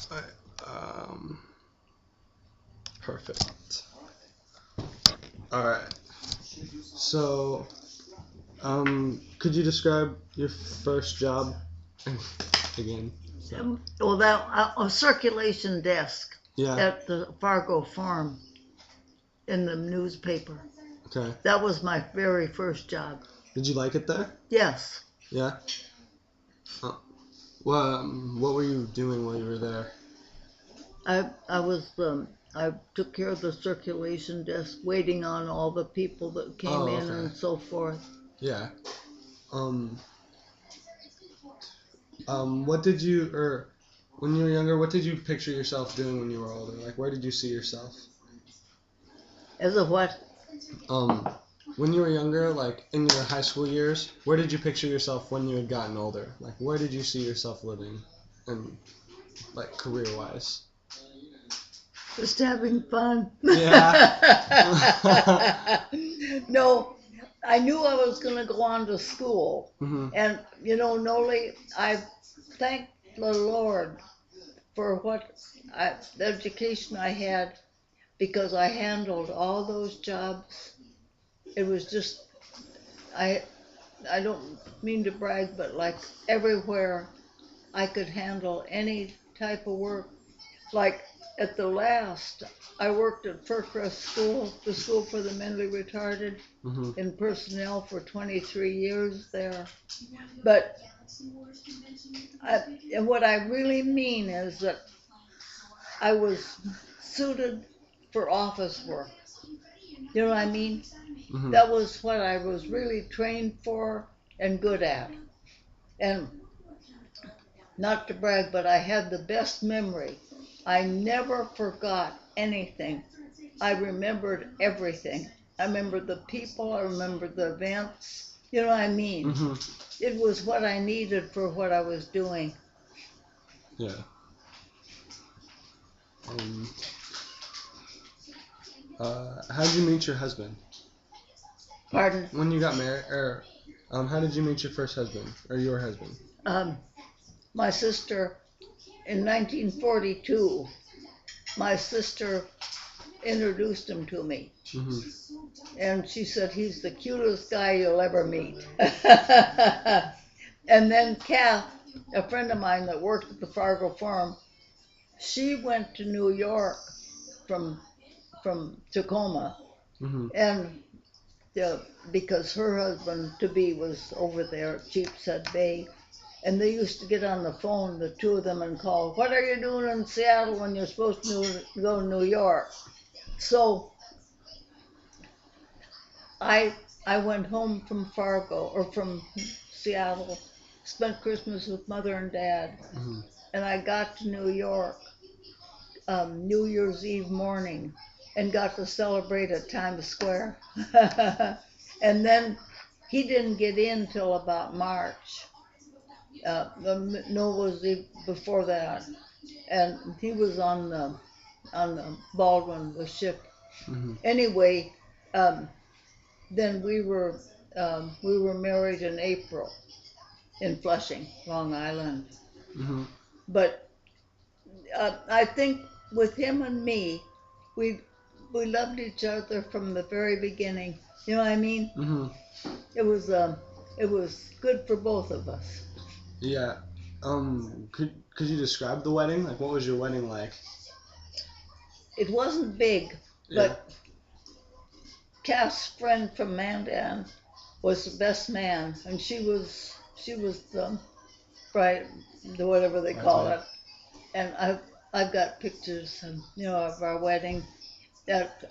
Alright, perfect. Alright. So, could you describe your first job again? So. Well, that a circulation desk Yeah. at the Fargo farm in the newspaper. Okay. That was my very first job. Did you like it there? Yes. Yeah. Well, what were you doing while you were there? I took care of the circulation desk, waiting on all the people that came in and so forth. Yeah. What did you, or when you were younger, what did you picture yourself doing when you were older? Like, where did you see yourself? As a what? When you were younger, like in your high school years, where did you picture yourself when you had gotten older? Like, where did you see yourself living, and like career-wise? Just having fun. Yeah. No, I knew I was going to go on to school. Mm-hmm. And, you know, Noli, I thank the Lord for the education I had, because I handled all those jobs. It was just, I don't mean to brag, but like everywhere I could handle any type of work. Like at the last, I worked at Fircrest School, the school for the mentally retarded, Mm-hmm. in personnel for 23 years there. But and what I really mean is that I was suited for office work. You know what I mean? Mm-hmm. That was what I was really trained for and good at. And not to brag, but I had the best memory. I never forgot anything. I remembered everything. I remembered the people, I remembered the events. You know what I mean? Mm-hmm. It was what I needed for what I was doing. Yeah. How did you meet your husband? Pardon? When you got married, or how did you meet your first husband, or your husband? My sister, in 1942, my sister introduced him to me. Mm-hmm. And she said, he's the cutest guy you'll ever meet. And then Kath, a friend of mine that worked at the Fargo farm, she went to New York from Tacoma, Mm-hmm. and because her husband to be was over there at Sheepshead Bay, and they used to get on the phone, the two of them, and call, what are you doing in Seattle when you're supposed to go to New York? So I went home from Fargo, or from Seattle, spent Christmas with Mother and Dad, Mm-hmm. and I got to New York New Year's Eve morning and got to celebrate at Times Square. And then he didn't get in till about March. No, was before that, and he was on the Baldwin, the ship. Mm-hmm. Anyway, then we were married in April in Flushing, Long Island. Mm-hmm. But I think with him and me, we loved each other from the very beginning. You know what I mean? Mm-hmm. It was good for both of us. Yeah. Could you describe the wedding? Like, what was your wedding like? It wasn't big, Yeah. but Cass' friend from Mandan was the best man, and she was the bride, the whatever they call it. And I've got pictures, of our wedding at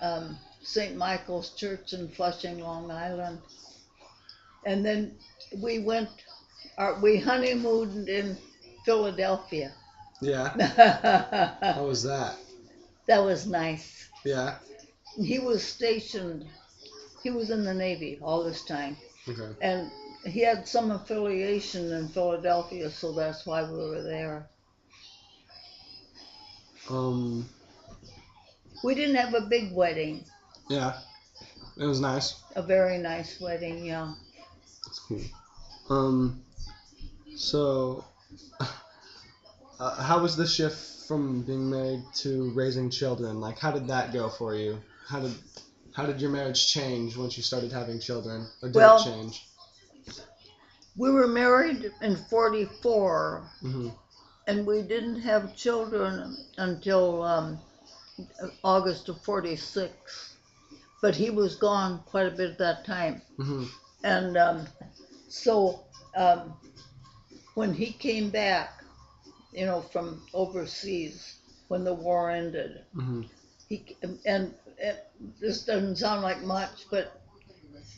St. Michael's Church in Flushing, Long Island. And then we honeymooned in Philadelphia. Yeah. How was that? That was nice. Yeah. He was in the Navy all this time. Okay. And he had some affiliation in Philadelphia, so that's why we were there. We didn't have a big wedding. Yeah. It was nice. A very nice wedding, yeah. That's cool. So, how was the shift from being married to raising children? Like, how did that go for you? How did your marriage change once you started having children, or did Well, it change? we were married in 44, Mm-hmm. and we didn't have children until August of 46. But he was gone quite a bit at that time. Mm-hmm. And so when he came back, from overseas, when the war ended, Mm-hmm. and this doesn't sound like much, but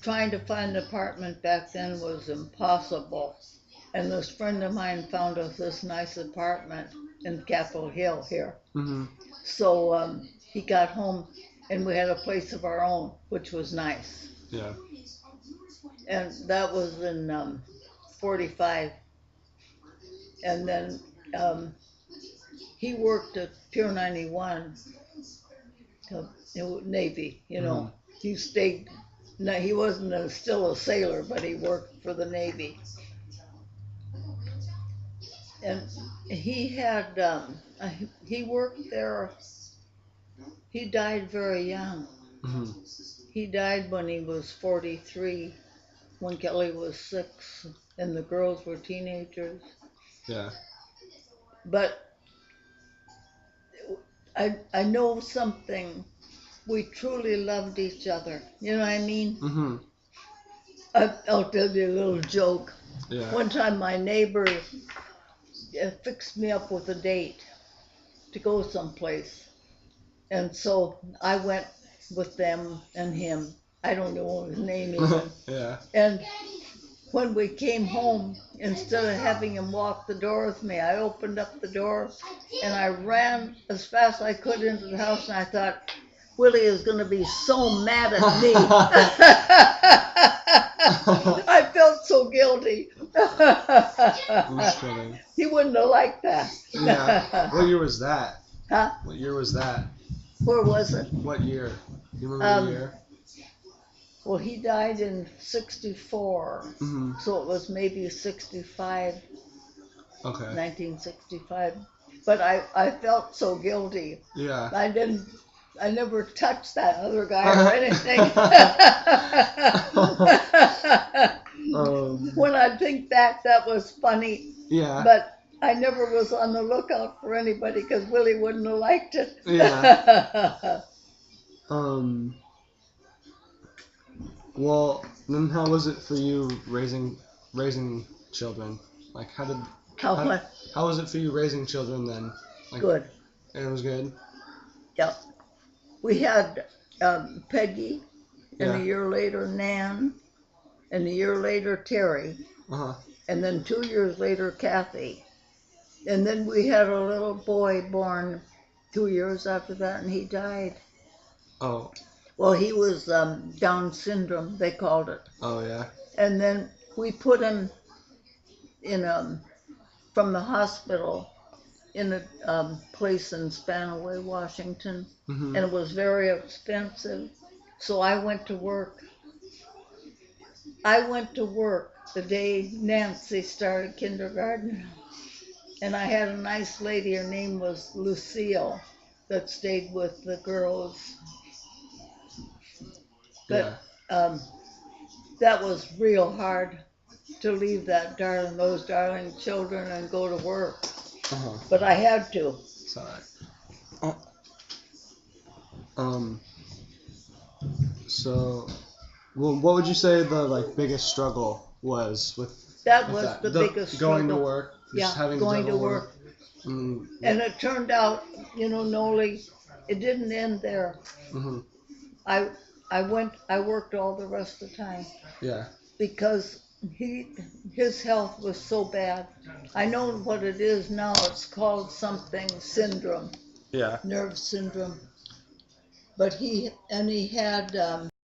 trying to find an apartment back then was impossible. And this friend of mine found us this nice apartment in Capitol Hill here. Mm-hmm. So he got home, and we had a place of our own, which was nice. Yeah. And that was in 45. And then he worked at Pier 91, Navy, Mhm. He stayed, no, he wasn't still a sailor, but he worked for the Navy. And he had, he worked there, he died very young. Mm-hmm. He died when he was 43, when Kelly was 6, and the girls were teenagers. Yeah. But I know something. We truly loved each other. You know what I mean? Mm-hmm. I'll tell you a little joke. Yeah. One time my neighbor fixed me up with a date to go someplace. And so I went with them and him. I don't know his name even. Yeah. And when we came home, instead of having him walk the door with me, I opened up the door and I ran as fast as I could into the house, and I thought, Willie is going to be so mad at me. I felt so guilty. Just kidding. He wouldn't have liked that. Yeah. What year was that? Huh? What year was that? Where was it? What year? You remember the year? Well, he died in 64, Mm-hmm. so it was maybe 65, Okay. 1965. But I felt so guilty. Yeah. I never touched that other guy or anything. When I think back, that was funny. Yeah. But I never was on the lookout for anybody because Willie wouldn't have liked it. Yeah. Well, then how was it for you raising children? Like, how was it for you raising children then? Like, Good. It was good? Yep. We had Peggy, and Yeah. a year later Nan, and a year later Terry, Uh-huh. and then 2 years later Kathy. And then we had a little boy born 2 years after that, and he died. Oh. Well, he was Down syndrome, they called it. Oh, yeah. And then we put him in from the hospital in a place in Spanaway, Washington, Mm-hmm. and it was very expensive. So I went to work. I went to work the day Nancy started kindergarten, and I had a nice lady, her name was Lucille, that stayed with the girls. But that was real hard to leave those darling children and go to work. Uh-huh. But I had to. It's alright. So, well, what would you say the biggest struggle was with That with was that? the biggest going struggle. to work, just Yeah, having going to juggle work. Mm, And it turned out, Noli, it didn't end there. mm-hmm. I worked all the rest of the time Yeah. because his health was so bad. I know what it is now. It's called something syndrome, Yeah. nerve syndrome. But he had